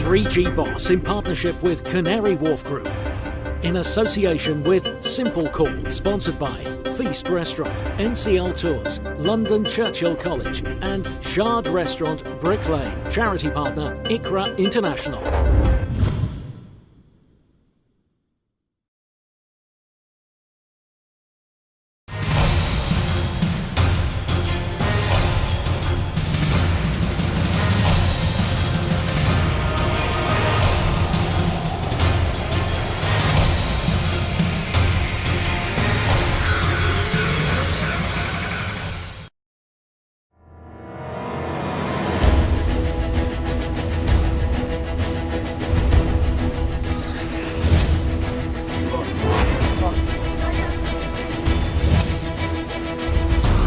3G Boss in partnership with Canary Wharf Group. In association with Simple Call, sponsored by Feast Restaurant, NCL Tours, London Churchill College and Shard Restaurant, Brick Lane. Charity partner, iQra International.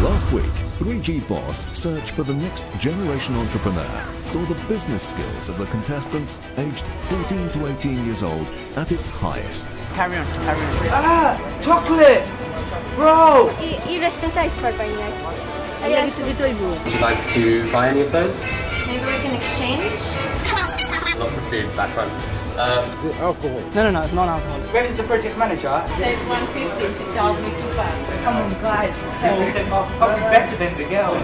Last week, 3G Boss searched for the next generation entrepreneur, saw the business skills of the contestants aged 14 to 18 years old at its highest. Carry on. Ah! Chocolate! Bro! Io aspetta per bagnare. Would you like to buy any of those? Maybe we can exchange? Lots of food back front. Is it alcohol? No, it's not alcohol. Where is the project manager? Says 150, she tells me to buy. Come on guys, 10% off. Probably better than the girl.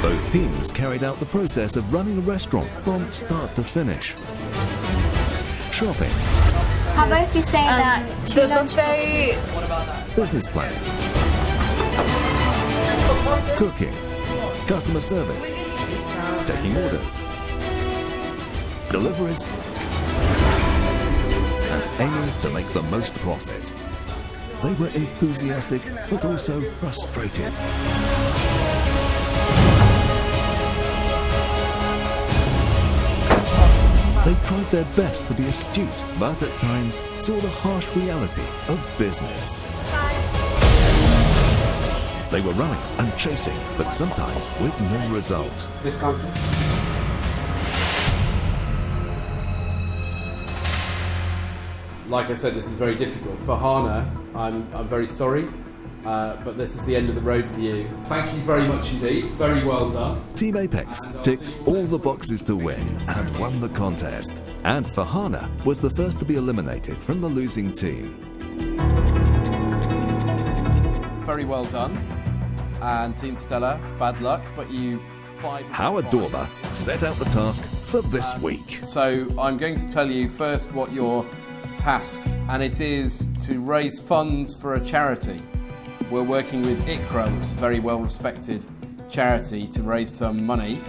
Both teams carried out the process of running a restaurant from start to finish. Shopping. How about if you say that two lunches? Business planning. Cooking. Customer service. Taking orders. Deliveries. And aiming to make the most profit. They were enthusiastic, but also frustrated. They tried their best to be astute, but at times saw the harsh reality of business. They were running and chasing, but sometimes with no result. Discount. Like I said, this is very difficult. For Hana, I'm very sorry, but this is the end of the road for you. Thank you very much indeed. Very well done. Team Apex ticked all the boxes to win and won the contest. And Farhana was the first to be eliminated from the losing team. Very well done. And Team Stella, bad luck, but you 5. Howard Dorber set out the task for this week. So I'm going to tell you first what your task, and it is to raise funds for a charity. We're working with iQra, which is a very well respected charity, to raise some money.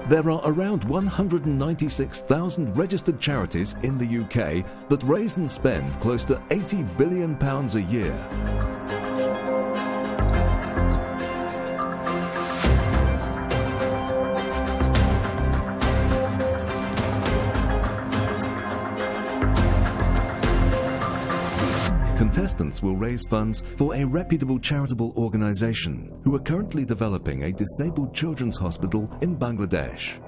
There are around 196,000 registered charities in the UK that raise and spend close to £80 billion a year. Contestants will raise funds for a reputable charitable organisation who are currently developing a disabled children's hospital in Bangladesh.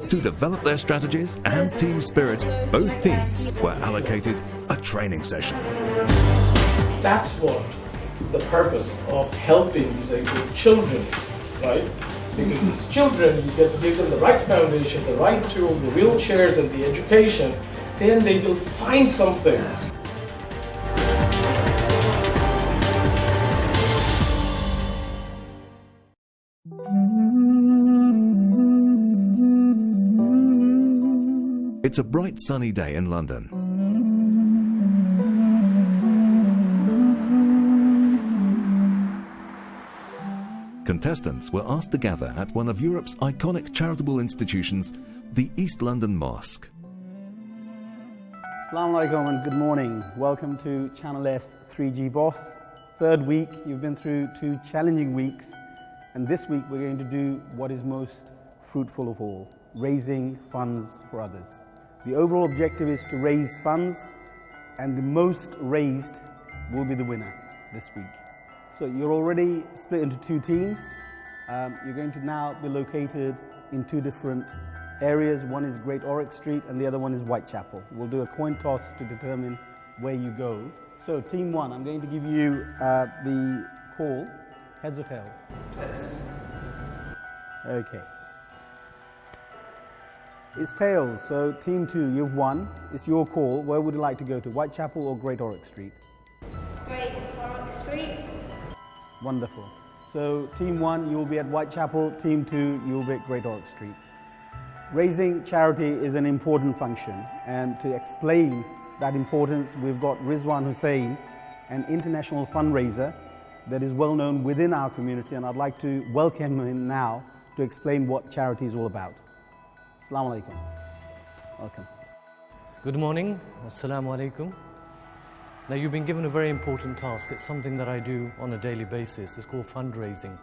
To develop their strategies and team spirit, both teams were allocated a training session. That's what the purpose of helping disabled children is, right? Because these children, you get to give them the right foundation, the right tools, the wheelchairs and the education, then they will find something. It's a bright sunny day in London. contestants were asked to gather at one of Europe's iconic charitable institutions, the East London Mosque. Assalamu alaikum and good morning. Welcome to Channel S 3G Boss. Third week, you've been through 2 challenging weeks, and this week we're going to do what is most fruitful of all, raising funds for others. The overall objective is to raise funds, and the most raised will be the winner this week. So you're already split into 2 teams. You're going to now be located in 2 different areas. One is Great Orrick Street and the other one is Whitechapel. We'll do a coin toss to determine where you go. So team 1, I'm going to give you the call. Heads or tails? Heads. Okay. It's tails, so team 2, you've won. It's your call. Where would you like to go to, Whitechapel or Great Orrick Street? Great Orrick Street. Wonderful. So team 1, you will be at Whitechapel. Team 2, you will be at Great Orrick Street. Raising charity is an important function, and to explain that importance, we've got Rizwan Hussain, an international fundraiser that is well known within our community, and I'd like to welcome him now to explain what charity is all about. Assalamu alaikum. Welcome. Good morning. Assalamu alaikum. Now, you've been given a very important task. It's something that I do on a daily basis. It's called fundraising.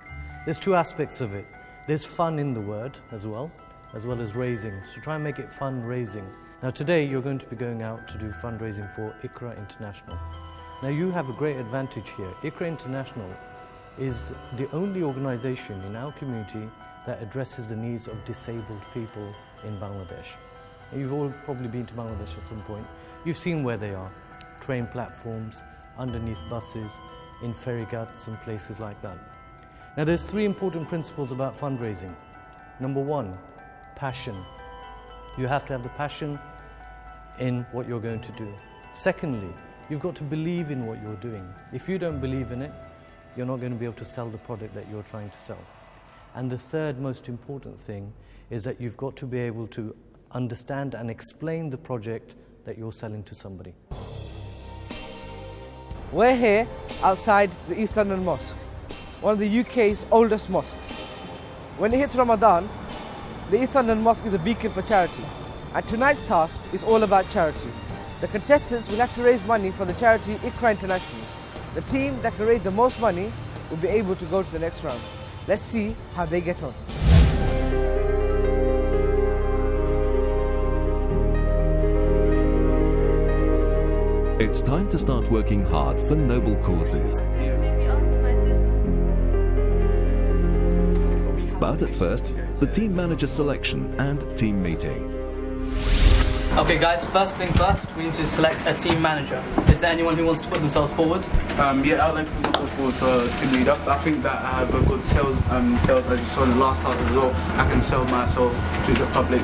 There's 2 aspects of it. There's fun in the word as well as raising. So try and make it fundraising. Now, today you're going to be going out to do fundraising for iQra International. Now, you have a great advantage here. iQra International is the only organization in our community that addresses the needs of disabled people in Bangladesh. You've all probably been to Bangladesh at some point. You've seen where they are. Train platforms, underneath buses, in ferry guts and places like that. Now, there's 3 important principles about fundraising. Number 1, passion. You have to have the passion in what you're going to do. Secondly, you've got to believe in what you're doing. If you don't believe in it, you're not going to be able to sell the product that you're trying to sell. And the third most important thing is that you've got to be able to understand and explain the project that you're selling to somebody. We're here outside the East London Mosque, one of the UK's oldest mosques. When it hits Ramadan, the East London Mosque is a beacon for charity. And tonight's task is all about charity. The contestants will have to raise money for the charity iQra International. The team that can raise the most money will be able to go to the next round. Let's see how they get on. It's time to start working hard for noble causes. But at first, the team manager selection and team meeting. Okay guys, first thing first, we need to select a team manager. Is there anyone who wants to put themselves forward? Yeah, I'd like to put myself forward for team leader. I think that I have a good sales as you saw in the last task as well. I can sell myself to the public.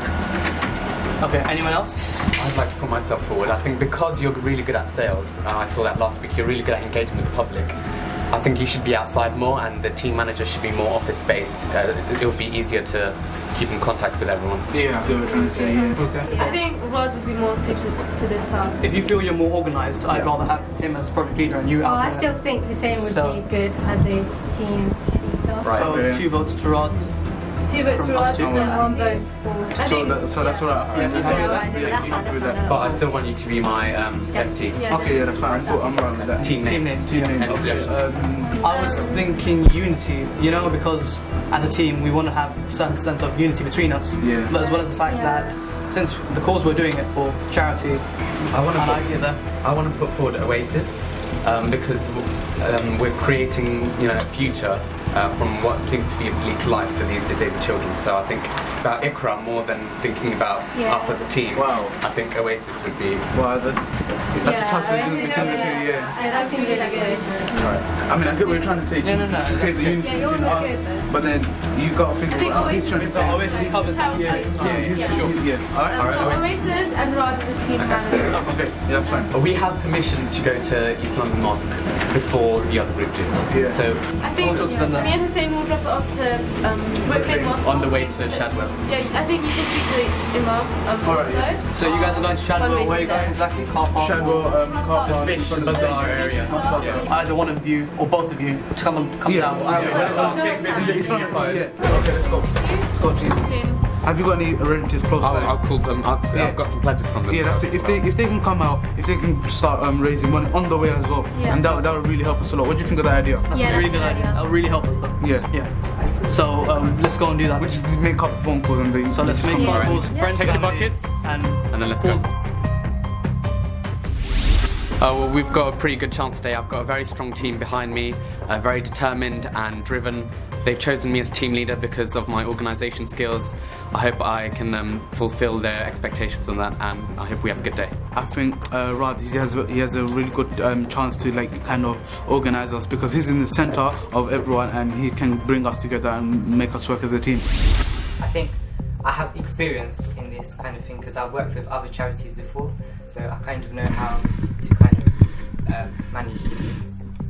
Okay, anyone else? I'd like to put myself forward. I think because you're really good at sales, I saw that last week, you're really good at engaging with the public. I think you should be outside more and the team manager should be more office-based. It would be easier to keep in contact with everyone. Yeah, I get what you're trying to say, yeah. Okay. I think Rod would be more suited to this task. If you feel you're more organised, I'd rather have him as project leader and you out I there. still think Hussein would be good as a team leader. Right. So 2 votes to Rod. 2 votes to Rod and 1 vote for... So that's all right. Yeah, you happy with that? Yeah, you happy with that? But I still want you to be my deputy. Yeah. Okay, yeah, that's fine. I'm right with that. Team name. Okay. I was thinking unity, you know, because as a team we want to have a certain sense of unity between us. Yeah. But as well as the fact that since the cause we're doing it for charity, I want to put forward Oasis because we're creating, a future from what seems to be a bleak life for these disabled children. So I think about iQra more than thinking about us as a team. Wow. I think Oasis would be... Wow, that's a tough thing between the 2, yeah. I think really good. Right. I mean, I get what you're trying to say. No. Create the unity between us, but then you've got to think about how he's trying to say. Oasis covers that. Yeah. Alright. Oasis and Rod are the team manager. Okay, yeah, that's fine. We have permission to go to East London Mosque before the other group do. Yeah. So I think we'll talk to them then. Me and Hussein will drop it off to Brooklyn Mosque. On the way to Shadwell. Yeah, I think you can speak to Imam. Alright. So you guys are going to Shadwell. Where are you going exactly? Car park? Shadwell, car park. Fish Bazaar area. Either one of you or both of you to come down. Okay, let's go. Let's go, Chief. Have you got any relatives close by? I'll call them. I've got some pledges from them. Yeah, that's it. If they can come out, if they can start raising money on the way as well, and that would really help us a lot. What do you think of that idea? That's a really good idea. That will really help us though. Yeah. So let's go and do that. We just make a couple phone calls and they. So let's make phone calls. Take your buckets and then let's go. Well, we've got a pretty good chance today. I've got a very strong team behind me, very determined and driven. They've chosen me as team leader because of my organisation skills. I hope I can fulfil their expectations on that, and I hope we have a good day. I think Rad, he has a really good chance to kind of organise us, because he's in the centre of everyone and he can bring us together and make us work as a team. I think I have experience in this kind of thing because I've worked with other charities before, so I kind of know how to kind of manage this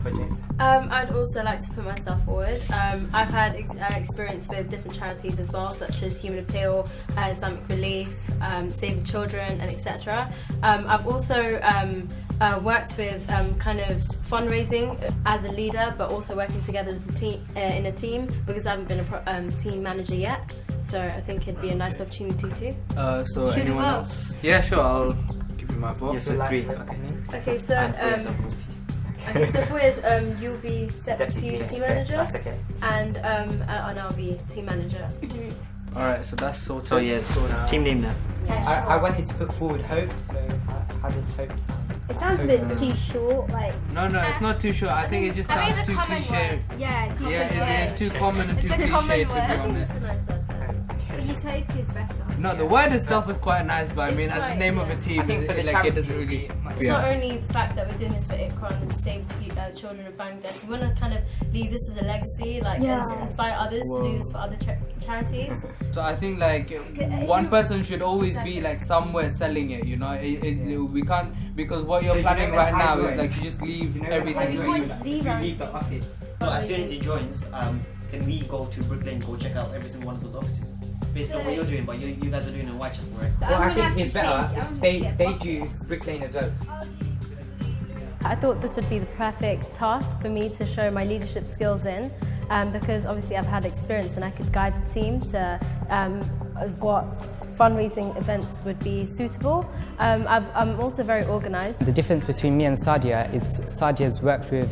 project. I'd also like to put myself forward. I've had experience with different charities as well, such as Human Appeal, Islamic Relief, Save the Children, and etc. I've also worked with kind of fundraising as a leader, but also working together as a team in a team, because I haven't been a team manager yet. So I think it'd be a nice opportunity too. So anyone else? Yeah, sure. I'll give you my box. Yes, so 3. Okay, so Boyd, you'll be deputy team manager. That's okay. And I'll be team manager. Alright, so that's sorted. So yes, team name now. Yeah, I wanted to put forward Hope, so how does Hope sound? It sounds a bit too short, like. No, it's not too short. I think it just sounds too cliche. Yeah, it's too common and too cliche, to be honest. Utopia is better. No, the word itself is quite nice, but I mean, as the name of a team, it doesn't really. It's not only the fact that we're doing this for iQra and to save the children of Bangladesh. We want to kind of leave this as a legacy, and to inspire others to do this for other charities. So I think one person should always be somewhere selling it. You know, we can't, because what you're planning right now is you just leave everything. You leave the office. So as soon as he joins, can we go to Brooklyn, go check out every single one of those offices? Based on what you're doing, but you guys are doing a Whitechapel, right? Well, I think it's better if they do Brick Lane as well. I thought this would be the perfect task for me to show my leadership skills in, because obviously I've had experience and I could guide the team to what fundraising events would be suitable. I'm also very organised. The difference between me and Sadia is Sadia's worked with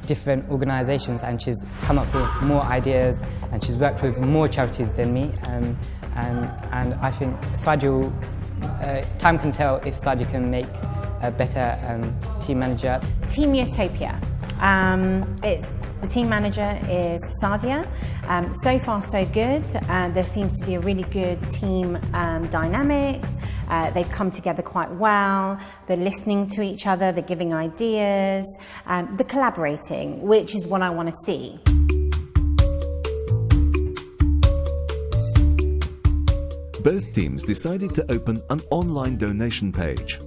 different organisations and she's come up with more ideas and she's worked with more charities than me, and I think Sadia will, time can tell if Sadia can make a better team manager. Team Utopia. The team manager is Sadia. So far so good. There seems to be a really good team dynamics. They've come together quite well. They're listening to each other, they're giving ideas, they're collaborating, which is what I want to see. Both teams decided to open an online donation page.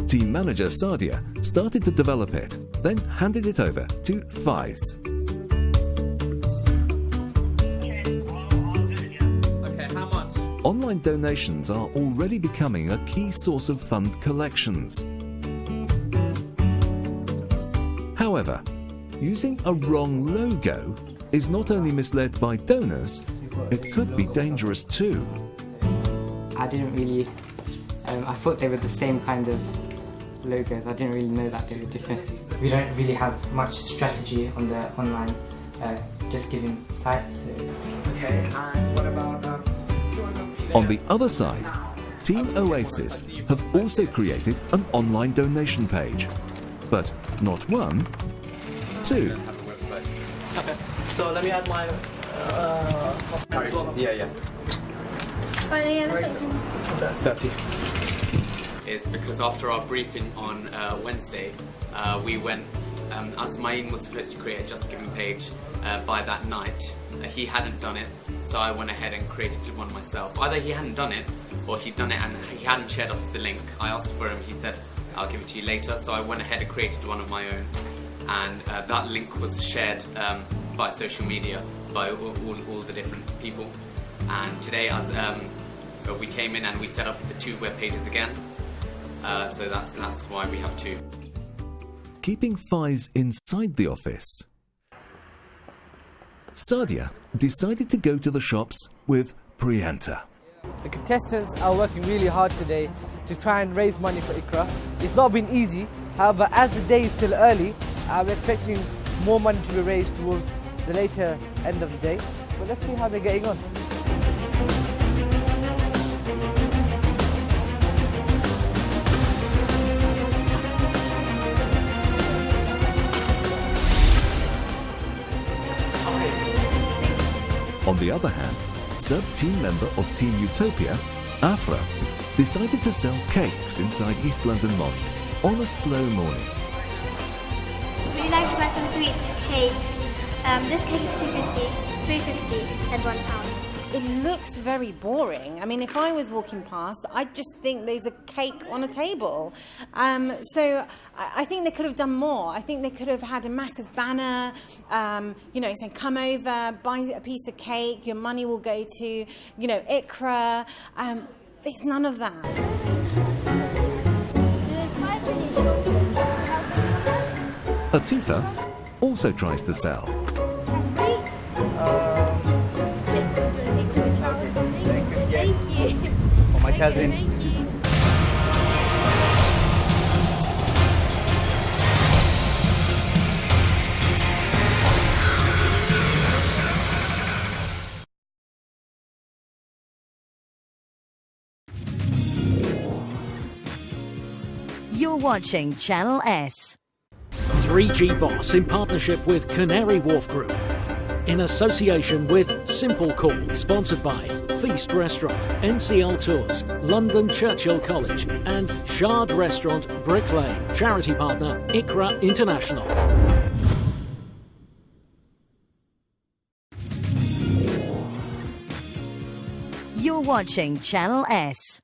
Team manager Sadia started to develop it, then handed it over to Faiz. Okay, how much? Online donations are already becoming a key source of fund collections. However, using a wrong logo is not only misled by donors, it could be dangerous too. I didn't really, I thought they were the same kind of logos. I didn't really know that they were different. We don't really have much strategy on the online, just giving sites. So. Okay, and what about On the other side, Team Oasis have also created an online donation page. But not one, two. Okay, so let me add my... Yeah. 30. Is because after our briefing on Wednesday, we went, as Maeen was supposed to create a Just Giving page by that night, he hadn't done it, so I went ahead and created one myself. Either he hadn't done it, or he'd done it and he hadn't shared us the link. I asked for him, he said, I'll give it to you later, so I went ahead and created one of my own. and that link was shared by social media by all the different people. And today, as we came in and we set up the 2 web pages again, so that's why we have 2. Keeping Faiz inside the office, Sadia decided to go to the shops with Priyanta. The contestants are working really hard today to try and raise money for iQra. It's not been easy, however, as the day is still early, I'm expecting more money to be raised towards the later end of the day. But let's see how they're getting on. On the other hand, sub-team member of Team Utopia, iQra, decided to sell cakes inside East London Mosque on a slow morning. Would you like to buy some sweets, cakes? This cake is £2.50, £3.50 and £1. It looks very boring. I mean, if I was walking past, I'd just think there's a cake on a table. So I think they could have done more. I think they could have had a massive banner, saying, come over, buy a piece of cake, your money will go to, iQra. There's none of that. Atifa also tries to sell. Thank you. For my cousin. Thank you. You're watching Channel S. 3G Boss in partnership with Canary Wharf Group. In association with Simple Call, sponsored by Feast Restaurant, NCL Tours, London Churchill College and Shard Restaurant, Brick Lane. Charity partner, iQra International. You're watching Channel S.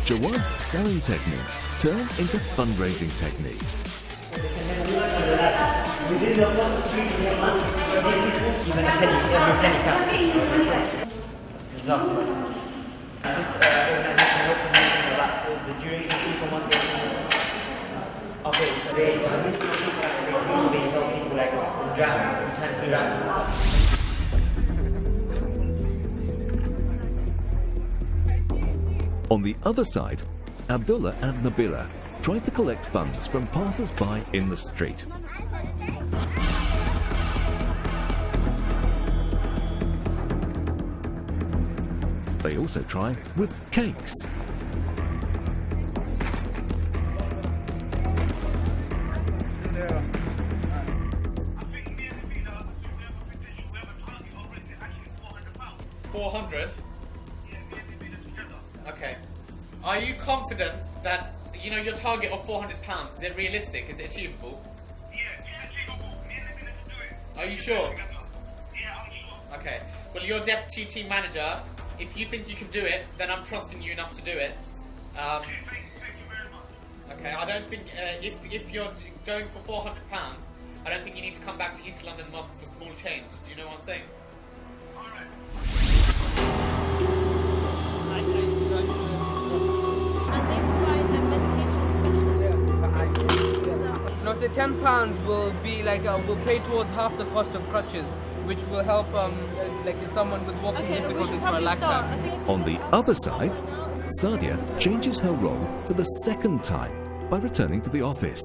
Jawad's selling techniques turn into fundraising techniques. Within the first 3 to 4 months, even a penny, every penny counts. Exactly. This organization helps in making about the duration of people months. Okay, they they help people like in drafts, in times of drafts. On the other side, Abdullah and Nabila tried to collect funds from passers-by in the street. They also try with cakes. £400? Okay. Are you confident that, your target of £400, is it realistic? Is it achievable? Yeah, it's achievable. Are you sure? Yeah, I'm sure. Okay. Well, you're deputy team manager. If you think you can do it, then I'm trusting you enough to do it. Thank you very much. Okay, I don't think, if you're going for £400, I don't think you need to come back to East London Mosque for small change. Do you know what I'm saying? No, say £10 will be will pay towards half the cost of crutches, which will help someone with walking difficulties for a lifetime. On the other side, Sadia changes her role for the second time by returning to the office.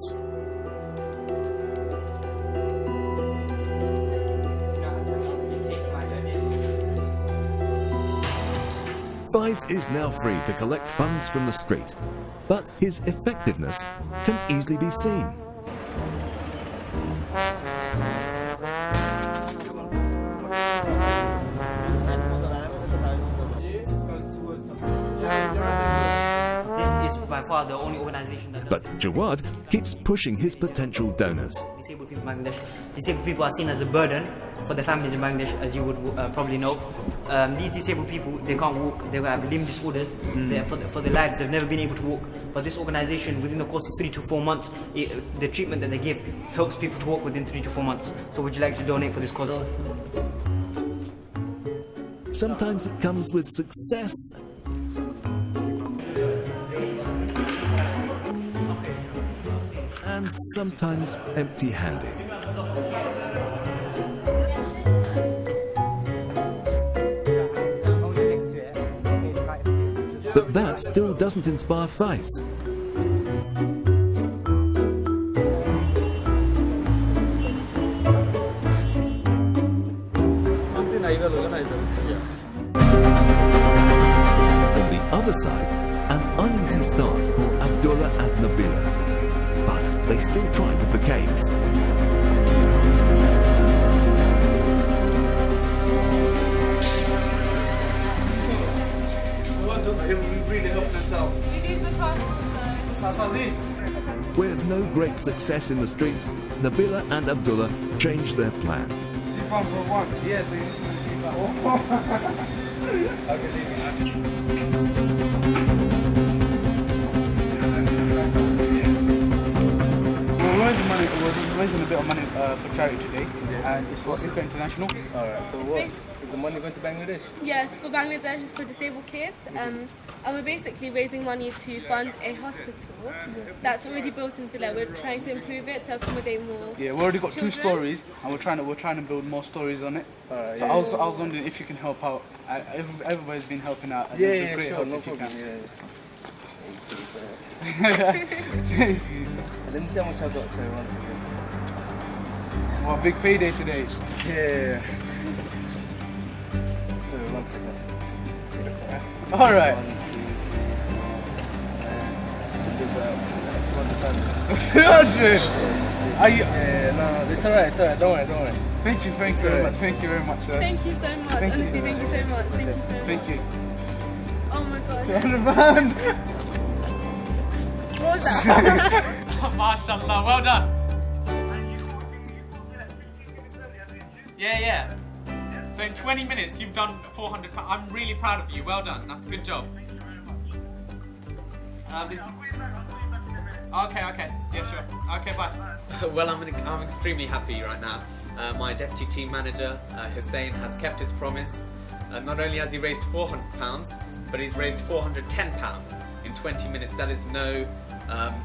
Faiz is now free to collect funds from the street, but his effectiveness can easily be seen. This organisation that But Jawad keeps pushing his potential donors. disabled people in Bangladesh. Disabled people are seen as a burden for their families in Bangladesh, as you would probably know. These disabled people, they can't walk, they have limb disorders. For their lives, they've never been able to walk. But this organisation, within the course of 3 to 4 months, the treatment that they give helps people to walk within 3 to 4 months. So would you like to donate for this cause? Sometimes it comes with success, and sometimes empty-handed. But that still doesn't inspire Faiz. On the other side, an uneasy start for Abdullah and Nabila. But they still try with the cakes. With no great success in the streets, Nabila and Abdullah change their plan. We're raising a bit of money for charity today, and it's for iQra International. Alright, so what? Is the money going to Bangladesh? Yes, for Bangladesh, it's for disabled kids. And we're basically raising money to fund a hospital that's already built in Silla. We're trying to improve it to accommodate more. Yeah, we already got children. 2 stories, and we're trying to build more stories on it. So I was wondering if you can help out. Everybody's been helping out. And it'd be great sure, help no if you problem. can. Let me see how much I've got. Sorry, 1 second. Well, big payday today. Yeah. Sorry, 1 second. All right. 200. Are you? Yeah, no, it's alright, don't worry. Thank you very much, sir. Thank you so much. Honestly, thank you so much. Thank you so much. Thank you. Oh my god. 200 pounds. What was that? MashaAllah, well done. Yeah. So in 20 minutes you've done £400. I'm really proud of you. Well done. That's a good job. Okay. Yeah, sure. Okay, bye. Well, I'm extremely happy right now. My deputy team manager, Hussein, has kept his promise. Not only has he raised £400, but he's raised £410 in 20 minutes. That is no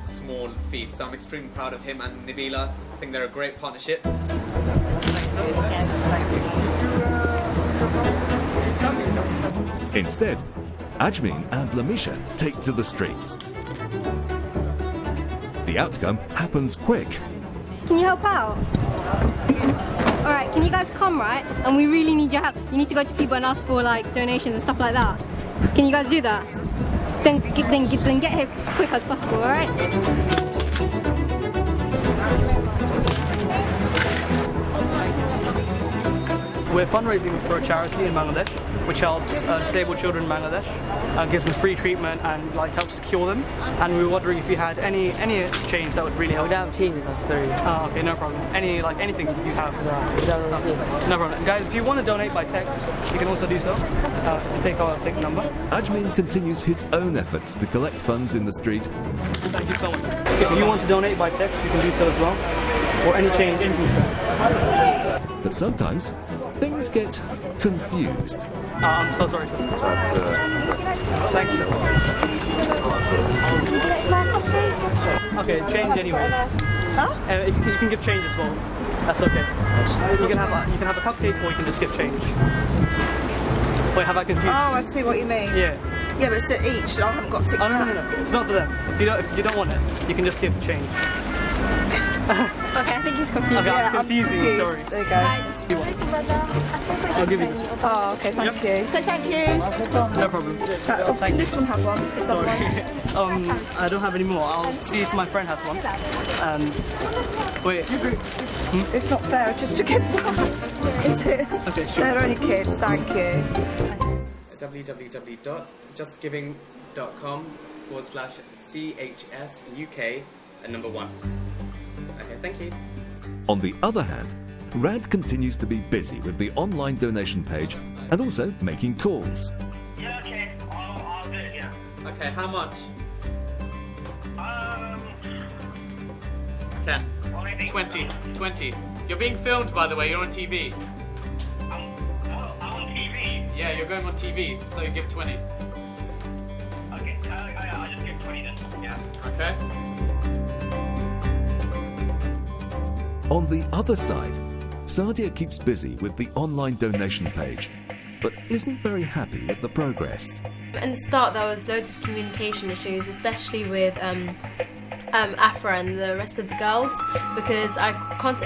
small feat. So I'm extremely proud of him and Nabila. I think they're a great partnership. Instead, Ajmin and Lamisha take to the streets. The outcome happens quick. Can you help out? Alright, can you guys come, right? And we really need your help. You need to go to people and ask for like donations and stuff like that. Can you guys do that? Then get here as quick as possible, alright? We're fundraising for a charity in Bangladesh, which helps disabled children in Bangladesh, gives them free treatment and like helps to cure them. And we were wondering if you had any change that would really help. We don't have change with us, sorry. Oh, okay, no problem. Anything you have? No problem. Guys, if you want to donate by text, you can also do so. Take the number. Ajmin continues his own efforts to collect funds in the street. Thank you so much. If you want to donate by text, you can do so as well. Or any change, anything. But sometimes things get confused. I'm so sorry, sir. Thanks, sir. Okay, change anyways. Huh? If you can give change as well, that's okay. You can have a cupcake, or you can just give change. Wait, have I confused? Oh, I see what you mean. Yeah. Yeah, but it's at each. I haven't got £6. Oh, no. It's not for them. If you don't want it, you can just give change. Okay, I think he's confused. Okay, Yeah, I'm confusing you, sorry. There you go. I'll give you this one. Oh, okay, thank you. So thank you. No problem. Can this one have one? This Sorry. one? I don't have any more. I'll see if my friend has one. Wait. It's not fair just to give one. Is it? Okay, sure. They're only kids, thank you. www.justgiving.com. /CHSUK and number 1. Okay, thank you. On the other hand, Rad continues to be busy with the online donation page and also making calls. Yeah, okay. I'll do it, yeah. Okay, how much? 10. 20. You're being filmed, by the way. You're on TV. I'm on TV. Yeah, you're going on TV, so you give 20. Okay, I'll just give 20 then. Yeah. Okay. On the other side, Sadia keeps busy with the online donation page, but isn't very happy with the progress. In the start, there was loads of communication issues, especially with Afra and the rest of the girls, because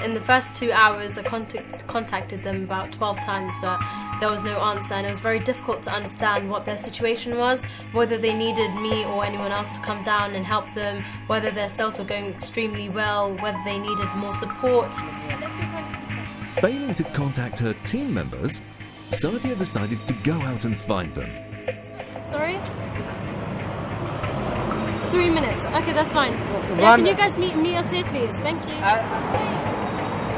in the first 2 hours I contacted them about 12 times, but there was no answer, and it was very difficult to understand what their situation was, whether they needed me or anyone else to come down and help them, whether their sales were going extremely well, whether they needed more support. Failing to contact her team members, Sadia decided to go out and find them. Sorry? 3 minutes. Okay, that's fine. Yeah, can you guys meet us here, please? Thank you.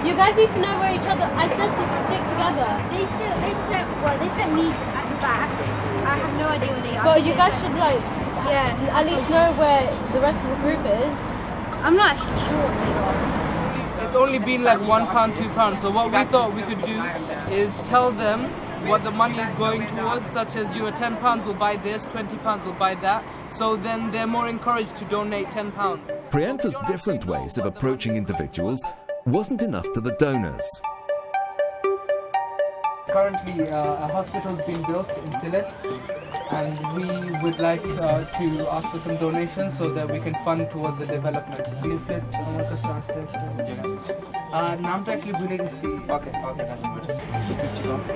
You guys need to know where each other. I said to stick together. They sent me at the back. I have no idea where they are. But you guys should at least know where the rest of the group is. I'm not actually sure. It's only been like £1, £2. So what we thought we could do is tell them what the money is going towards, such as £10 will buy this, £20 will buy that. So then they're more encouraged to donate £10. Priyanta's different ways of approaching individuals wasn't enough to the donors. Currently, a hospital's been built in Sylhet, and we would like to ask for some donations so that we can fund towards the development. নামটা actually ভুলে গেছি. Okay, that's good. 250.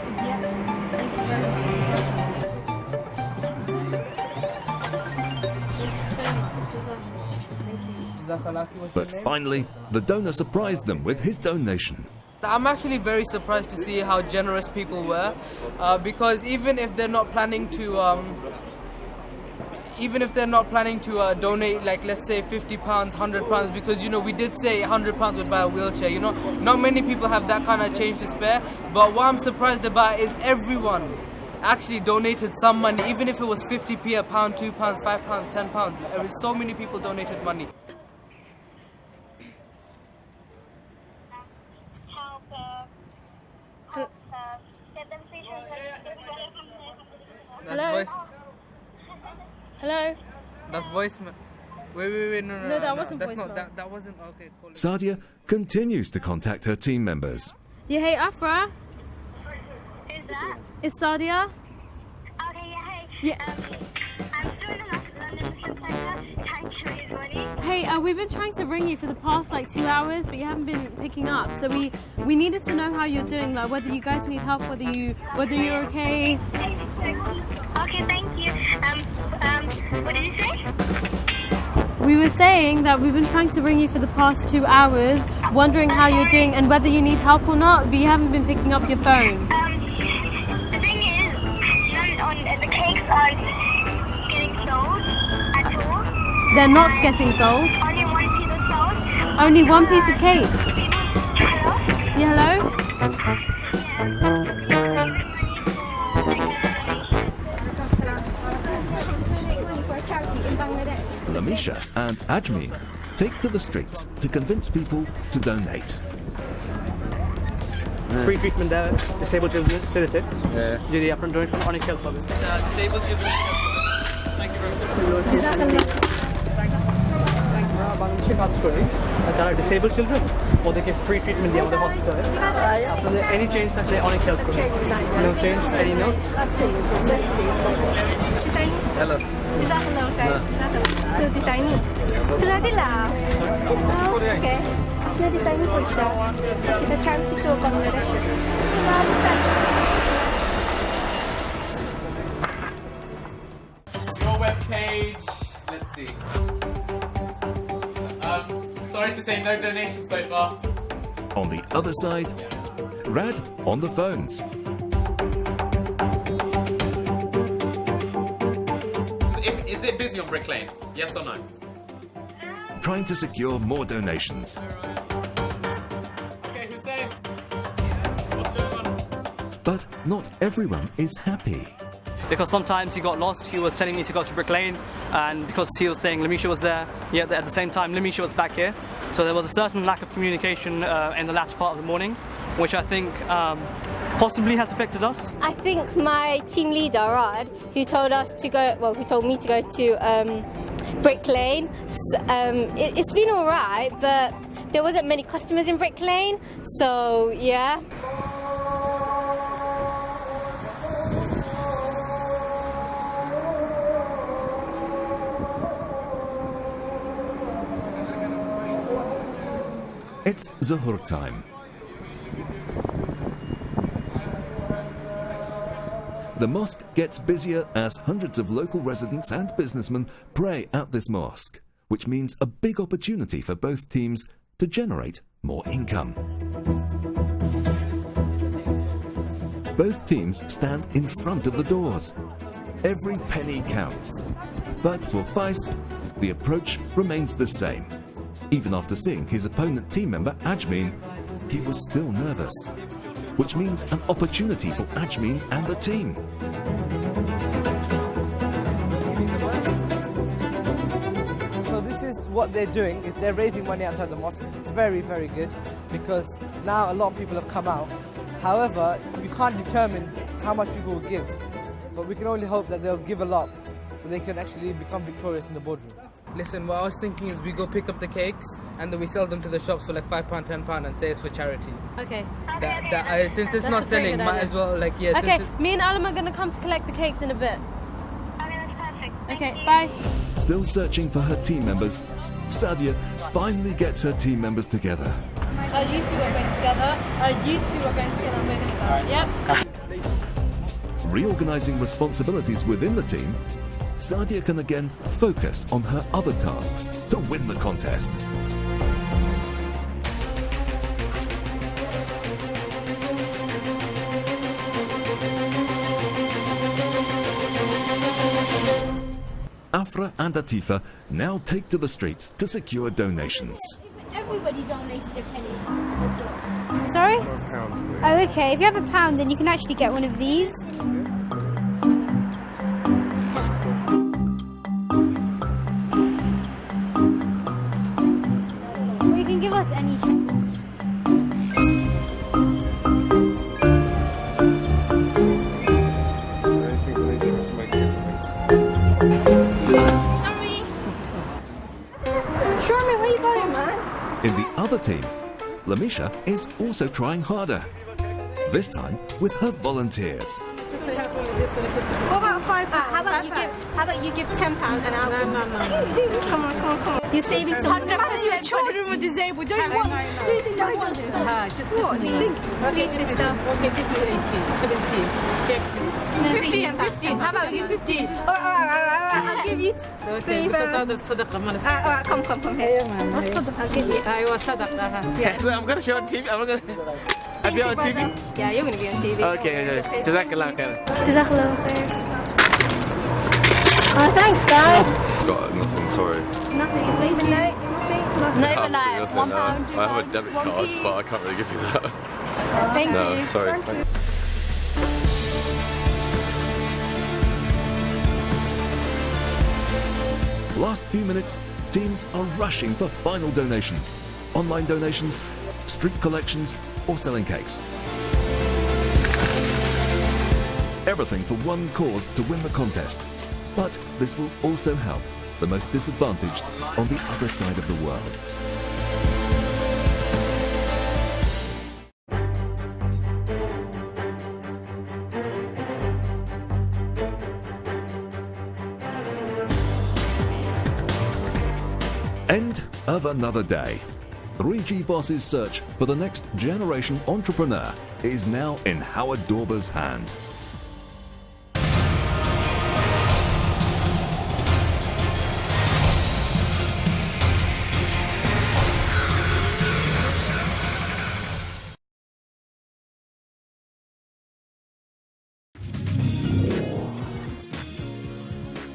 But finally, the donor surprised them with his donation. I'm actually very surprised to see how generous people were, because even if they're not planning to donate, like let's say £50, £100, because we did say £100 would buy a wheelchair. Not many people have that kind of change to spare. But what I'm surprised about is everyone actually donated some money, even if it was 50p, a pound, £2, £5, £10. So many people donated money. Hello? Hello? That's voicemail. Wait, no, that wasn't that's voicemail. not, that wasn't, okay, cool. Sadia continues to contact her team members. Yeah, hey, Afra? Who's that? It's Sadia? Okay, yeah, hey. Yeah. I'm still in the London Center, trying to raise money. Hey, we've been trying to ring you for the past 2 hours, but you haven't been picking up. So we needed to know how you're doing, like whether you guys need help, whether you're okay. Okay, thank you. What did you say? We were saying that we've been trying to ring you for the past 2 hours, wondering how you're doing and whether you need help or not, but you haven't been picking up your phone. The thing is, the cakes aren't getting sold at all. They're not getting sold. Only one piece is sold. Only one piece of cake. Hello? Yeah, hello? Lamisha and Ajmi take to the streets to convince people to donate. Free treatment there, disabled children, sedative. যদি আপনার donate করেন অনেক help হবে। Disabled children. Thank you very much. বাংলাদেশে কাজ করি যারা disable children ওদেরকে ফ্রি ট্রিটমেন্ট দিই আমাদের হসপিটালে আপনাদের এনি চেঞ্জ থাকলে অনেক হেল্প করবে no change any notes Hello. Is that hello, okay? So the tiny. Ready now? Okay. Yeah, the tiny for sure. The charity to Bangladesh. Your webpage. Let's see. Sorry to say, no donations so far. On the other side, Rad on the phones. Is it busy on Brick Lane? Yes or no? Trying to secure more donations. Okay, Hussein. What's going on? But not everyone is happy. Because sometimes he got lost. He was telling me to go to Brick Lane, and because he was saying Lamisha was there, yet at the same time Lamisha was back here. So there was a certain lack of communication in the latter part of the morning, which I think possibly has affected us. I think my team leader, Rad, who told me to go to Brick Lane, it's been alright, but there wasn't many customers in Brick Lane, so yeah. It's Zuhur time. The mosque gets busier as hundreds of local residents and businessmen pray at this mosque, which means a big opportunity for both teams to generate more income. Both teams stand in front of the doors. Every penny counts. But for Faiz, the approach remains the same. Even after seeing his opponent team member Ajmeen, he was still nervous, which means an opportunity for Ajmeen and the team. So this is what they're doing, is they're raising money outside the mosque. It's very, very good, because now a lot of people have come out. However, we can't determine how much people will give. So we can only hope that they'll give a lot, so they can actually become victorious in the boardroom. Listen, what I was thinking is we go pick up the cakes and then we sell them to the shops for like £5, £10 and say it's for charity. Okay. Since it's That's not a very selling, good might idea. as well like yeah. Okay, me and Alam are gonna come to collect the cakes in a bit. Okay, that's perfect. Okay, bye. Still searching for her team members, Sadia finally gets her team members together. You two are going together. You two are going together. And we're gonna go. Yep. Reorganizing responsibilities within the team, Sadia can again focus on her other tasks to win the contest. Afra and Atifa now take to the streets to secure donations. Everybody donated a penny. Sorry? Oh, okay. If you have a pound, then you can actually get one of these. Or you can give us any chance. In the other team, Lamisha is also trying harder, this time with her volunteers. What about £5? How about you give £10 and I'll give... No. Come on. You're saving some money. Your children were disabled. Don't you want this? What? Please, sister. Okay, give me 18, 17. No, 15. How about you 15? Alright. I'll give you Okay, because هذا الصدقة ما نستطيع. Alright, come here. I'll give you. أيوة صدقة. Yeah. So I'm gonna show on TV. I'll be on TV. Yeah, you're gonna be on TV. Okay. Jazakallah khair. Jazakallah khair. Oh, thanks, guys. Got nothing, sorry. Nothing. Even notes. Nothing. No, but like Absolutely nothing, £1. no. I have a debit card, but I can't really give you that. Thank no, you. sorry. Last few minutes, teams are rushing for final donations. Online donations, street collections, or selling cakes. Everything for one cause to win the contest. But this will also help the most disadvantaged on the other side of the world. End of another day. 3G Boss's search for the next generation entrepreneur is now in Howard Dorber's hand.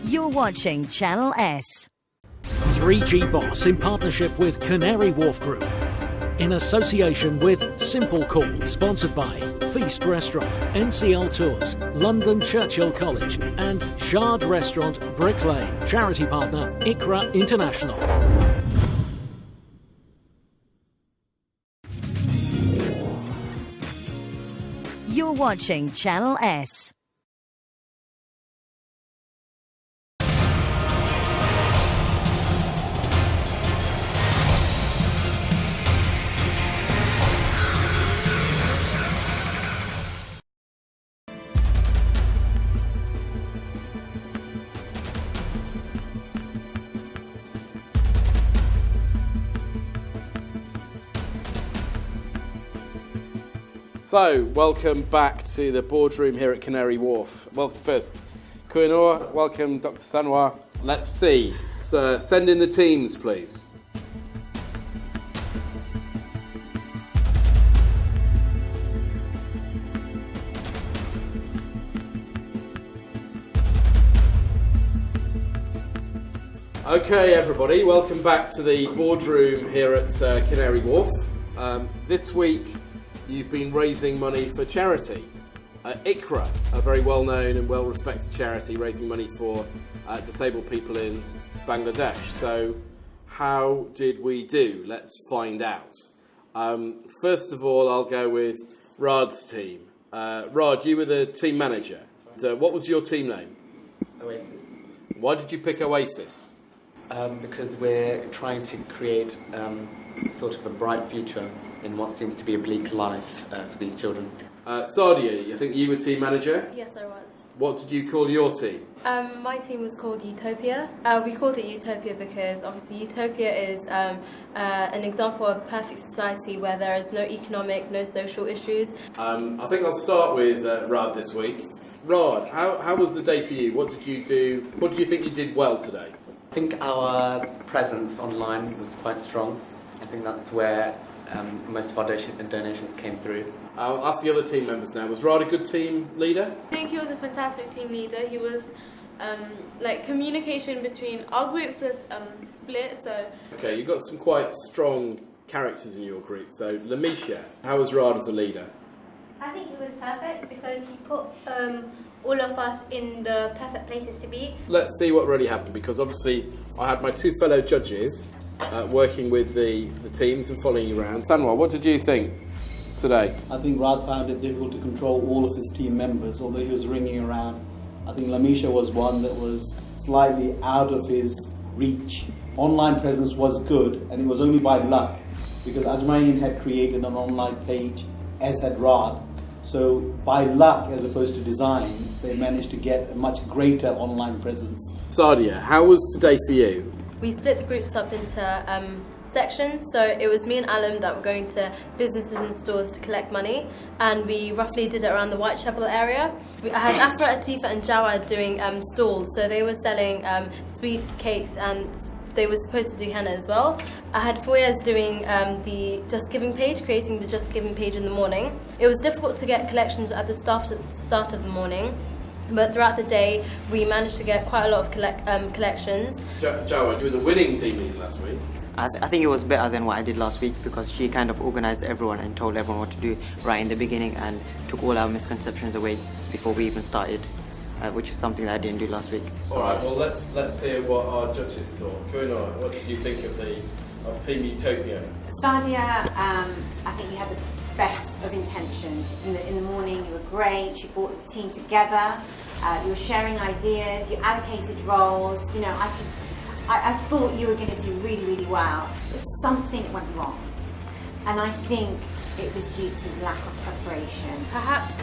You're watching Channel S. 3G Boss in partnership with Canary Wharf Group. In association with Simple Call, sponsored by Feast Restaurant, NCL Tours, London Churchill College and Shard Restaurant, Brick Lane. Charity partner, iQra International. You're watching Channel S. So, welcome back to the boardroom here at Canary Wharf. Welcome first, Kuinor. Welcome, Dr. Sanwa. Let's see. So, send in the teams, please. Okay, everybody, welcome back to the boardroom here at Canary Wharf. This week, you've been raising money for charity. iQra, a very well-known and well-respected charity, raising money for disabled people in Bangladesh. So, how did we do? Let's find out. First of all, I'll go with Rad's team. Rad, you were the team manager. What was your team name? Oasis. Why did you pick Oasis? Because we're trying to create sort of a bright future in what seems to be a bleak life for these children. Sadia, I think you were team manager? Yes, I was. What did you call your team? My team was called Utopia. We called it Utopia because obviously Utopia is an example of a perfect society where there is no economic, no social issues. I think I'll start with Rad this week. Rad, how was the day for you? What did you do? What do you think you did well today? I think our presence online was quite strong. I think that's where most of our donations came through. I'll ask the other team members now. Was Rad a good team leader? I think he was a fantastic team leader. He was like communication between our groups was split. So okay, you've got some quite strong characters in your group. So Lamisha, how was Rad as a leader? I think it was perfect because he put all of us in the perfect places to be. Let's see what really happened, because obviously I had my two fellow judges working with the teams and following you around. Sanwa, what did you think today? I think Rad found it difficult to control all of his team members, although he was ringing around. I think Lamisha was one that was slightly out of his reach. Online presence was good, and it was only by luck, because Ajmain had created an online page, as had Rad. So by luck, as opposed to design, they managed to get a much greater online presence. Sadia, how was today for you? We split the groups up into sections, so it was me and Alam that were going to businesses and stores to collect money, and we roughly did it around the Whitechapel area. I had Afra, Atifa and Jawad doing stalls, so they were selling sweets, cakes, and they were supposed to do henna as well. I had Foyez doing the Just Giving page, creating the Just Giving page in the morning. It was difficult to get collections at the start of the morning, but throughout the day we managed to get quite a lot of collections. Jawad, you were the winning team lead last week. I think it was better than what I did last week, because she kind of organised everyone and told everyone what to do right in the beginning and took all our misconceptions away before we even started, which is something that I didn't do last week. So Alright, well let's hear what our judges thought. Kuinor, what did you think of Team Utopia? Sadia, I think you had the best of intentions. In the morning you were great, you brought the team together, you were sharing ideas, you allocated roles. You know, I thought you were going to do really, really well, but something went wrong. And I think it was due to lack of preparation. Perhaps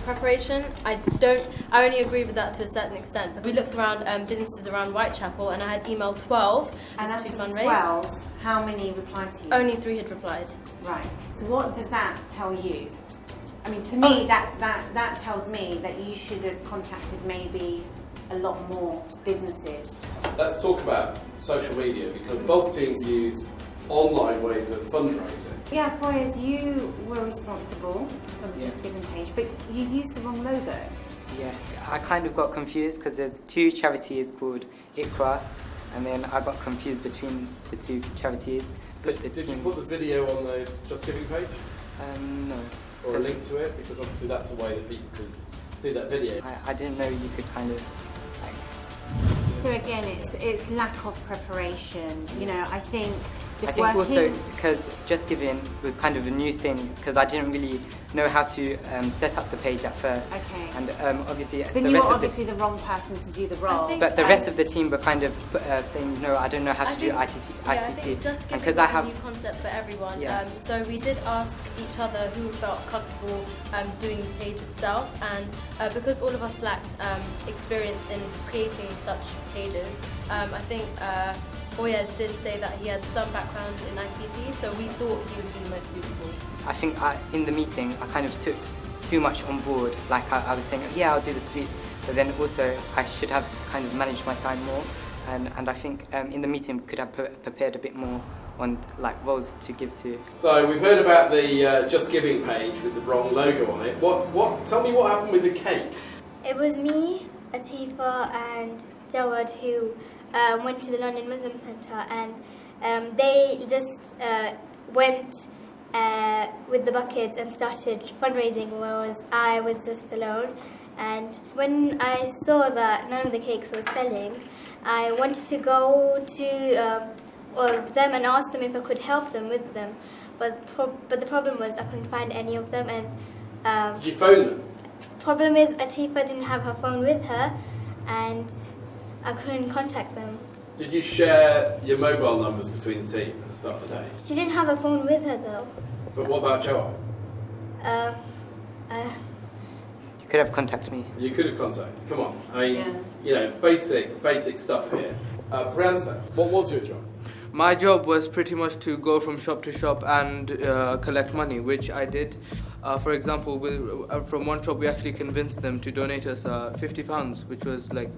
preparation, I only agree with that to a certain extent. We looked around businesses around Whitechapel and I had emailed 12 and to to fundraise. 12, how many replied to you? Only 3 had replied. Right. So what does that tell you? I mean, to me, that tells me that you should have contacted maybe a lot more businesses. Let's talk about social media, because both teams use online ways of fundraising. Yeah, Foyez, you were responsible for the Just Giving page, but you used the wrong logo. Yes, I kind of got confused because there's two charities called iQra, and then I got confused between the two charities. Did you put the video on the Just Giving page? No. Or a link to it? Because obviously that's a way that people could see that video. I didn't know you could kind of So again, it's lack of preparation. You know, I think just I think working... also because Just Giving was kind of a new thing because I didn't really know how to set up the page at first. Okay. And obviously Then the you rest were of obviously the wrong person to do the role. but the rest of the team were kind of saying, no, I don't know how to do ICT. I think Just Giving because is I a have new concept for everyone. Yeah. So we did ask each other who felt comfortable doing the page itself, and because all of us lacked experience in creating such pages, I think Oyez did say that he had some background in ICT, so we thought he would be the most suitable. I think in the meeting I kind of took too much on board. Like I was saying, yeah, I'll do the sweets, but then also I should have kind of managed my time more. And I think in the meeting we could have prepared a bit more on like roles to give to. So we've heard about the Just Giving page with the wrong logo on it. Tell me what happened with the cake. It was me, Atifa and Jawad who went to the London Muslim Centre, and they just went with the buckets and started fundraising, whereas I was just alone. And when I saw that none of the cakes was selling, I wanted to go to them and ask them if I could help them with them. But the problem was I couldn't find any of them. And did you phone them? Problem is Atifa didn't have her phone with her, and I couldn't contact them. Did you share your mobile numbers between the team at the start of the day? She didn't have a phone with her though. But what about Joa? You could have contacted me. You could have contacted. Come on. I mean, you know, basic stuff here. Prantha, what was your job? My job was pretty much to go from shop to shop and collect money, which I did. For example, from one shop we actually convinced them to donate us £50, which was like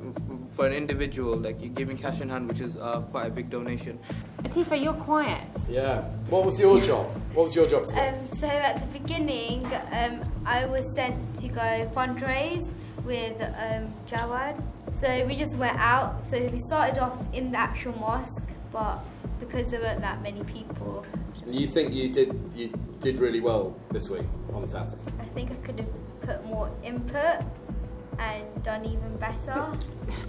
for an individual, like you're giving cash in hand, which is quite a big donation. Atifa, you're quiet. Yeah. What was your job? What was your job today? So at the beginning, I was sent to go fundraise with Jawad. So we just went out. So we started off in the actual mosque, but because there weren't that many people. You think you did really well this week on the task? I think I could have put more input and done even better.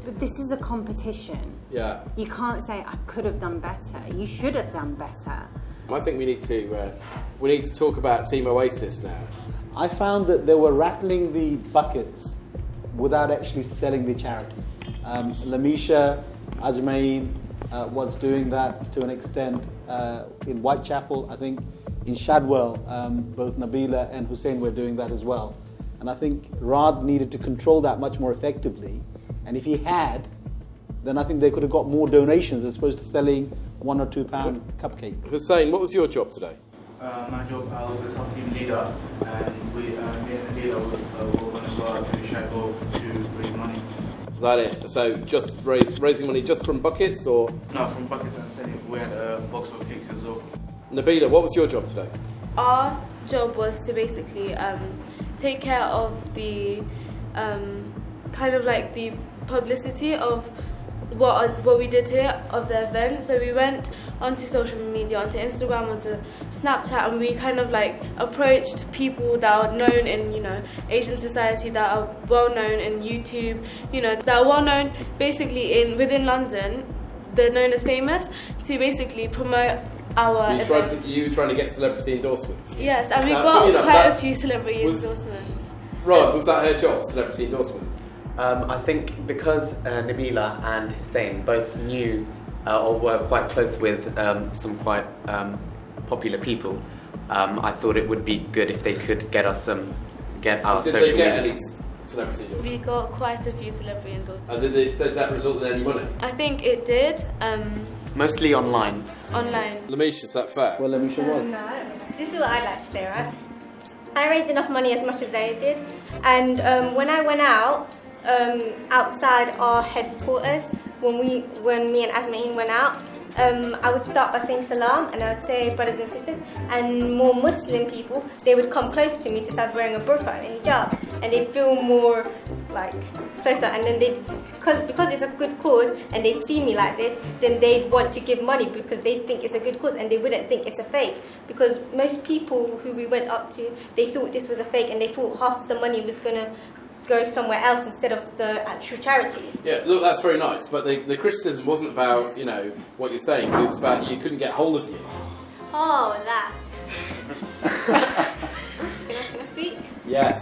But this is a competition. Yeah. You can't say I could have done better. You should have done better. I think we need to talk about Team Oasis now. I found that they were rattling the buckets without actually selling the charity. Lamisha, Ajmain was doing that to an extent in Whitechapel. I think in Shadwell, both Nabila and Hussein were doing that as well. And I think Rad needed to control that much more effectively. And if he had, then I think they could have got more donations as opposed to selling £1 or £2 cupcakes. Hussein, what was your job today? My job, I was a sub-team leader, and me and the leader were going to go out to Shadwell to raise money. Is that it? So just raising money just from buckets, or? No, from buckets and selling. We had a box of cakes as well. Nabila, what was your job today? Our job was to basically take care of the kind of like the publicity of what we did here of the event. So we went onto social media, onto Instagram, onto Snapchat, and we kind of like approached people that are known in, you know, Asian society, that are well known in YouTube, you know, that are well known basically within London. They're known as famous, to basically promote our event. You were trying to get celebrity endorsements? Yes, and we got quite a few celebrity endorsements. Rod, was that her job, celebrity endorsements? I think because Nabila and Hussein both knew or were quite close with some quite popular people, I thought it would be good if they could get us our social media. Did they get any celebrity endorsements? We got quite a few celebrity endorsements. And did that result in any money? I think it did. Mostly online. Online. Lamisha, is that fair? Well, Lamisha was. No. This is what I like to say, right? I raised enough money as much as they did, and when I went out, outside our headquarters, when me and Asmain went out, I would start by saying salam, and I would say brothers and sisters, and more Muslim people, they would come closer to me since I was wearing a burqa and a hijab, and they'd feel more like closer, and then because it's a good cause and they'd see me like this, then they'd want to give money because they think it's a good cause and they wouldn't think it's a fake, because most people who we went up to, they thought this was a fake and they thought half the money was going to go somewhere else instead of the actual charity. Yeah, look, that's very nice, but the criticism wasn't about, you know, what you're saying, it was about you couldn't get hold of you. Oh, that. Can I speak? Yes.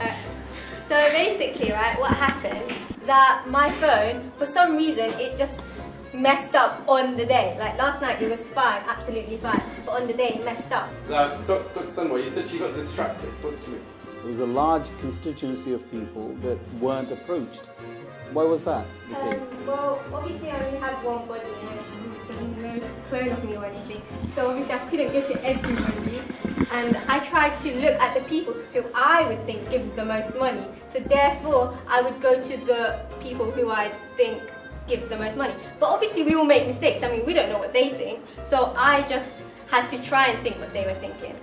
So basically, right, what happened, that my phone, for some reason, it just messed up on the day. Like last night it was fine, absolutely fine, but on the day it messed up. Dr. Sunway, you said she got distracted. What did you mean? There was a large constituency of people that weren't approached. Why was that the case? Well, obviously I only had one body and there was no clone of me or anything, so obviously I couldn't go to everybody, and I tried to look at the people who I would think give the most money, so therefore I would go to the people who I think give the most money. But obviously we all make mistakes, I mean we don't know what they think, so I just had to try and think what they were thinking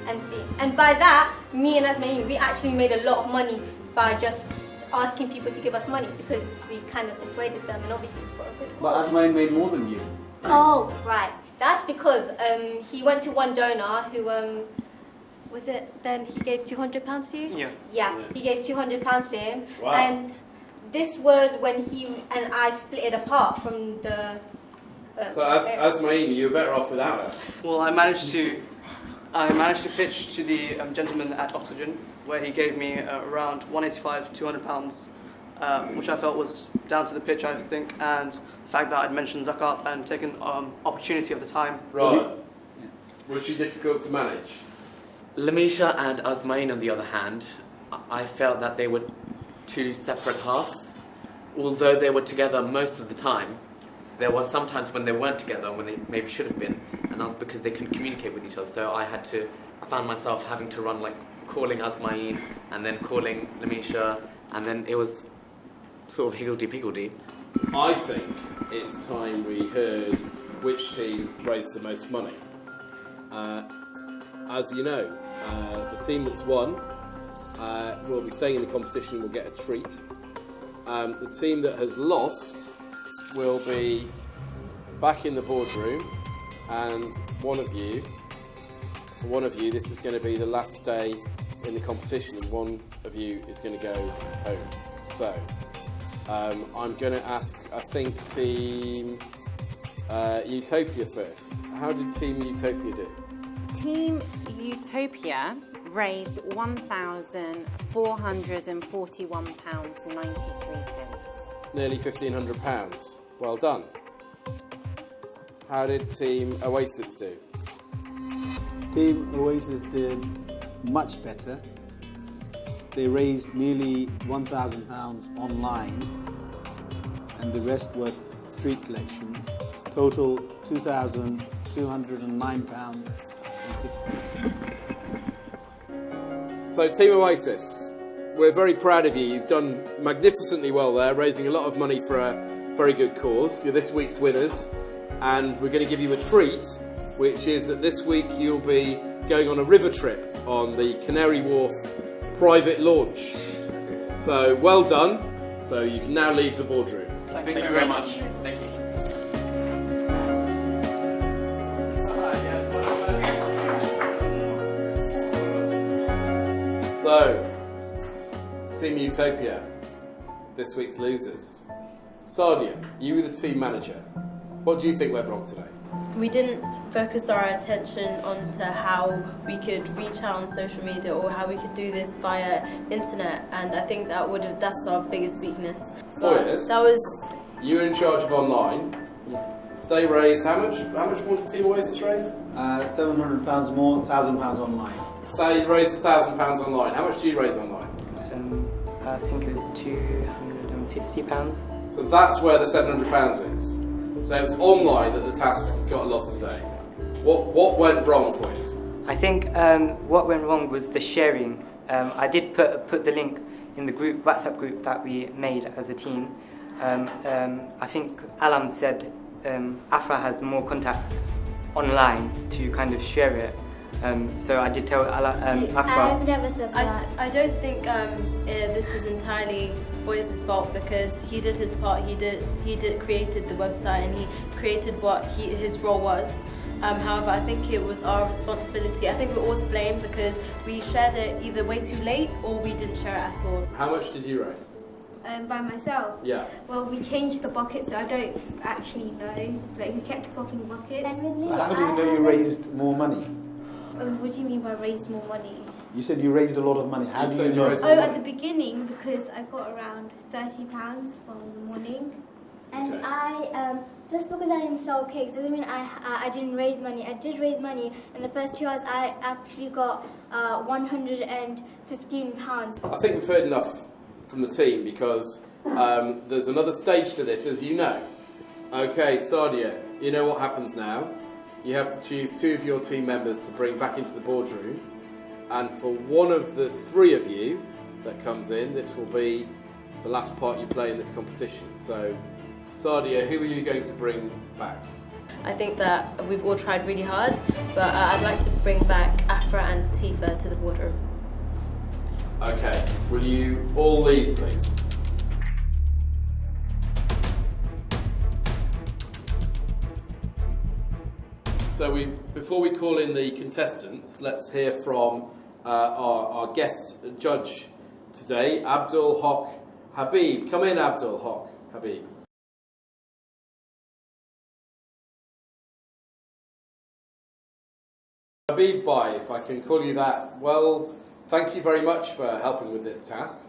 and see. And by that, me and Asmain, we actually made a lot of money by just asking people to give us money, because we kind of persuaded them, and obviously it's for a good cause. But Asmain made more than you. Oh, right. That's because he went to one donor who, was it then he gave £200 to you? Yeah. Yeah, he gave £200 to him. Wow. And this was when he and I split it apart from the... So as Maim, you were better off without her. Well, I managed to pitch to the gentleman at Oxygen, where he gave me around £185, £200, which I felt was down to the pitch, I think, and the fact that I'd mentioned zakat and taken opportunity of the time. Right. Was she difficult to manage? Lamisha and Asmain, on the other hand, I felt that they were two separate halves. Although they were together most of the time, there were some times when they weren't together, when they maybe should have been, and that was because they couldn't communicate with each other. So I found myself having to run, like, calling Asmain and then calling Lamisha, and then it was sort of higgledy-piggledy. I think it's time we heard which team raised the most money. As you know, the team that's won will be staying in the competition, will get a treat. The team that has lost will be back in the boardroom, and one of you, this is going to be the last day in the competition, and one of you is going to go home. So, I'm going to ask, I think, Team Utopia first. How did Team Utopia do? Team Utopia raised £1,441.93. Nearly £1,500. Well done. How did Team Oasis do? Team Oasis did much better. They raised nearly £1,000 online, and the rest were street collections. Total £2,209.50. So Team Oasis, we're very proud of you. You've done magnificently well there, raising a lot of money for a very good cause. You're this week's winners, and we're going to give you a treat, which is that this week you'll be going on a river trip on the Canary Wharf private launch. So well done. So you can now leave the boardroom. Thank you very much. Thank you. So, Team Utopia, this week's losers. Sadia, you were the team manager. What do you think went wrong today? We didn't focus our attention onto how we could reach out on social media or how we could do this via internet, and I think that's our biggest weakness. But yes. That was... You were in charge of online. They raised how much more did Team Oasis raise? £700 more, £1,000 online. They raised £1,000 online. How much did you raise online? I think it was £250. So that's where the £700 is. So it was online that the task got lost today. What went wrong for you? I think what went wrong was the sharing. I did put the link in the group, WhatsApp group that we made as a team. I think Alam said Afra has more contacts online to kind of share it, So I did tell Afra. I've never said that. I don't think this is entirely Foyers' fault, because he did his part. He created the website, and he created what his role was. However, I think it was our responsibility. I think we're all to blame because we shared it either way too late or we didn't share it at all. How much did you raise? By myself? Yeah. Well, we changed the bucket, so I don't actually know. Like, we kept swapping buckets. So how do you know you raised more money? What do you mean by raised more money? You said you raised a lot of money. How do you know? Oh, at the beginning, because I got around £30 from the morning. And I, just because I didn't sell cakes doesn't mean I didn't raise money. I did raise money. In the first 2 hours, I actually got £115. I think we've heard enough from the team, because there's another stage to this, as you know. Okay, Sadia, you know what happens now. You have to choose 2 of your team members to bring back into the boardroom, and for one of the 3 of you that comes in, this will be the last part you play in this competition. So, Sadia, who are you going to bring back? I think that we've all tried really hard, but I'd like to bring back Afra and Tifa to the boardroom. Okay, will you all leave, please? So before we call in the contestants, let's hear from our guest judge today, Abdul Haq Habib. Come in, Abdul Haq Habib. Habib Bhai, if I can call you that. Well, thank you very much for helping with this task.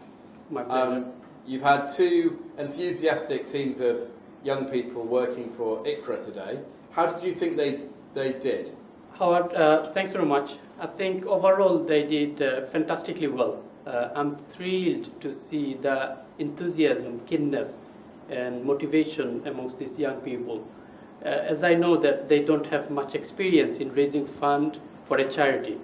My pleasure. You've had 2 enthusiastic teams of young people working for iQra today. How did you think they did? Howard, thanks very much. I think overall they did fantastically well. I'm thrilled to see the enthusiasm, keenness, and motivation amongst these young people. As I know that they don't have much experience in raising funds for a charity,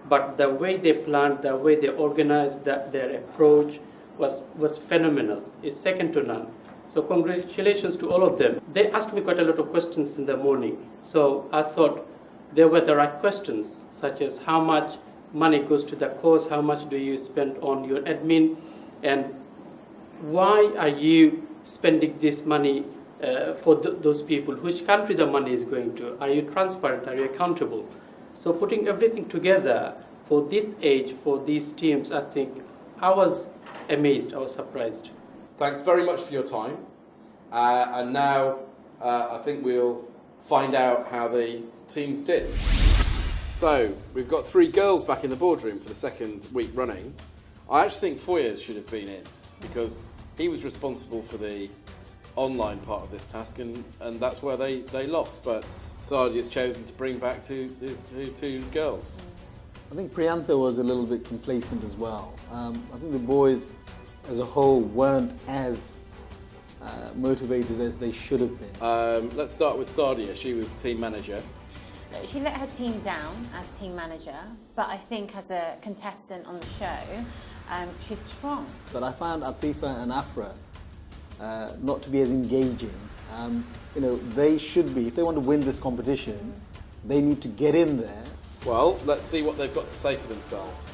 but the way they planned, the way they organized, their approach was phenomenal. It's second to none. So congratulations to all of them. They asked me quite a lot of questions in the morning. So I thought they were the right questions, such as how much money goes to the cause, how much do you spend on your admin, and why are you spending this money for those people? Which country the money is going to? Are you transparent? Are you accountable? So putting everything together for this age, for these teams, I think I was amazed, I was surprised. Thanks very much for your time. And now I think we'll find out how the teams did. So, we've got 3 girls back in the boardroom for the 2nd week running. I actually think Foyers should have been in, because he was responsible for the online part of this task, and that's where they lost. But Sadia's chosen to bring back these two girls. I think Priyantha was a little bit complacent as well. I think the boys as a whole weren't as motivated as they should have been. Let's start with Sadia. She was team manager. She let her team down as team manager, but I think as a contestant on the show, she's strong. But I found Atifa and Afra not to be as engaging. You know, they should be, if they want to win this competition, they need to get in there. Well, let's see what they've got to say for themselves.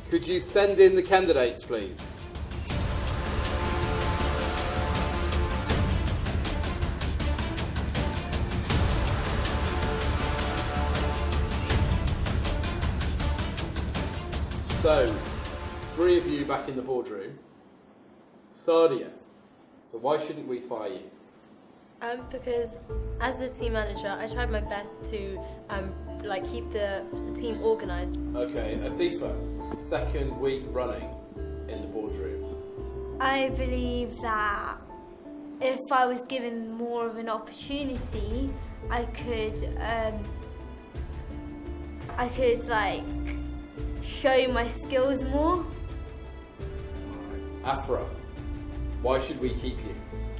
Could you send in the candidates, please? So, 3 of you back in the boardroom. Sadia, so why shouldn't we fire you? Because as a team manager, I tried my best to keep the team organised. Okay, Atifa, 2nd week running in the boardroom. I believe that if I was given more of an opportunity, I could show my skills more. Afra, why should we keep you?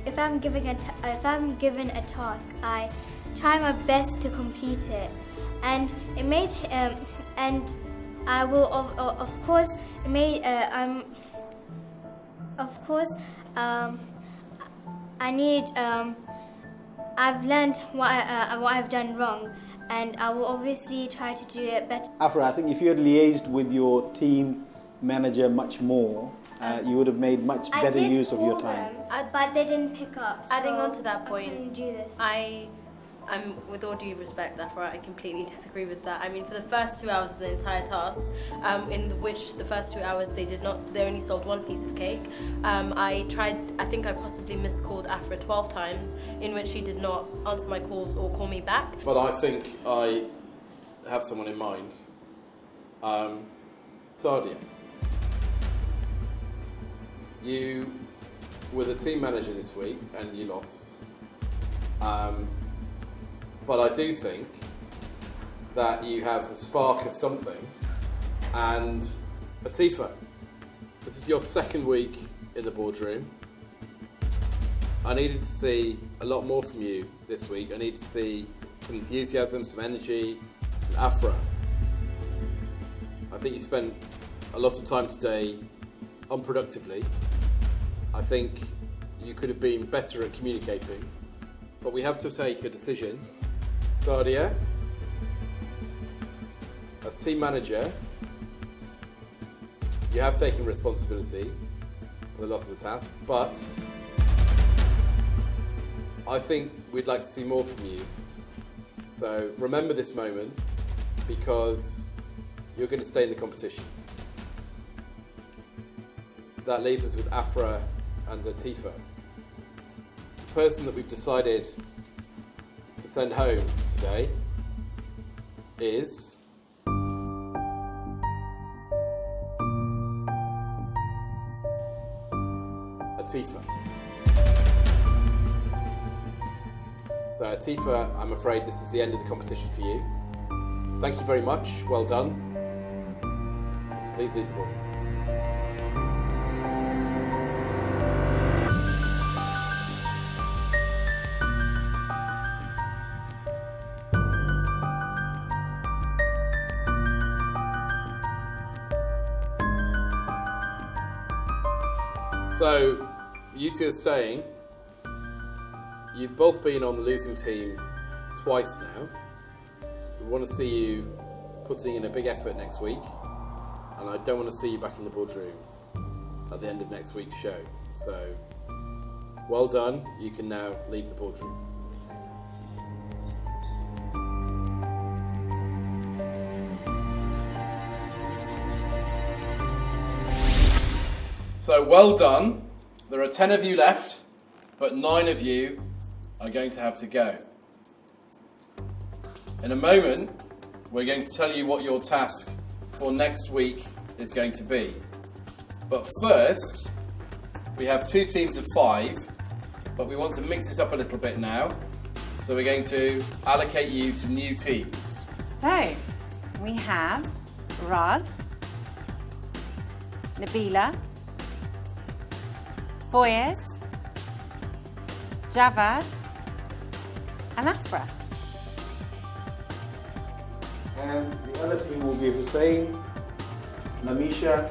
If I'm given a task, I try my best to complete it, and it may and I will of course it may I need I've learned what I've done wrong, and I will obviously try to do it better. iQra, I think if you had liaised with your team manager much more, you would have made much better use of your time. But they didn't pick up. So Adding on to that I point, couldn't do this. I'm with all due respect, iQra, I completely disagree with that. I mean, for the first 2 hours of the entire task, in which the first 2 hours they only sold one piece of cake. I think I possibly miscalled iQra 12 times, in which she did not answer my calls or call me back. But I think I have someone in mind. Sadia, you were the team manager this week and you lost. But I do think that you have the spark of something. And Atifa, this is your second week in the boardroom. I needed to see a lot more from you this week. I need to see some enthusiasm, some energy, and iQra. I think you spent a lot of time today unproductively. I think you could have been better at communicating. But we have to take a decision. Sadia, as team manager, you have taken responsibility for the loss of the task, but I think we'd like to see more from you. So remember this moment, because you're going to stay in the competition. That leaves us with iQra and Atifa. The person that we've decided to send home today is Atifa. So Atifa, I'm afraid this is the end of the competition for you. Thank you very much, well done. Please leave the board. So, you two are saying you've both been on the losing team twice now. We want to see you putting in a big effort next week, and I don't want to see you back in the boardroom at the end of next week's show. So, well done. You can now leave the boardroom. So well done. There are 10 of you left, but 9 of you are going to have to go. In a moment, we're going to tell you what your task for next week is going to be. But first, we have 2 teams of 5, but we want to mix it up a little bit now. So we're going to allocate you to new teams. So, we have Rad, Nabila, Boyes, Javad, and iQra. And the other team will be Hussein, Lamisha,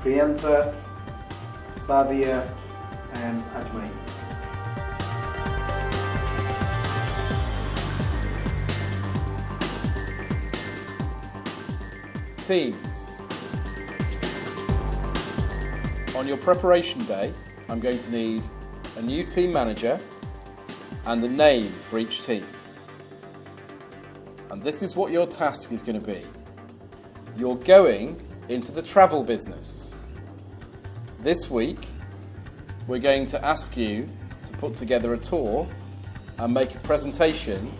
Priyantha, Sadia, and Ajmain. Teams. On your preparation day, I'm going to need a new team manager and a name for each team. And this is what your task is going to be. You're going into the travel business. This week, we're going to ask you to put together a tour and make a presentation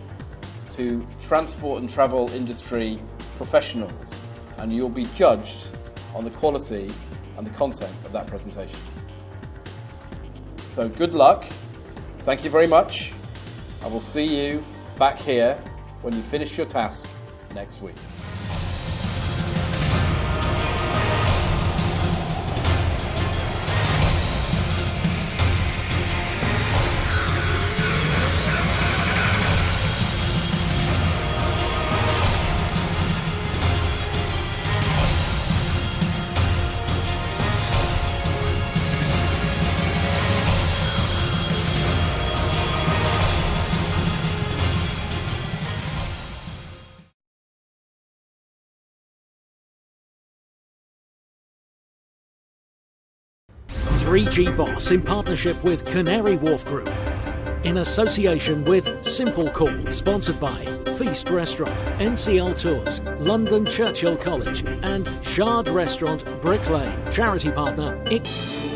to transport and travel industry professionals, and you'll be judged on the quality and the content of that presentation. So good luck, thank you very much. I will see you back here when you finish your task next week. 3G Boss in partnership with Canary Wharf Group. In association with Simple Call, sponsored by Feast Restaurant, NCL Tours, London Churchill College and Shard Restaurant, Brick Lane. Charity partner, iQra.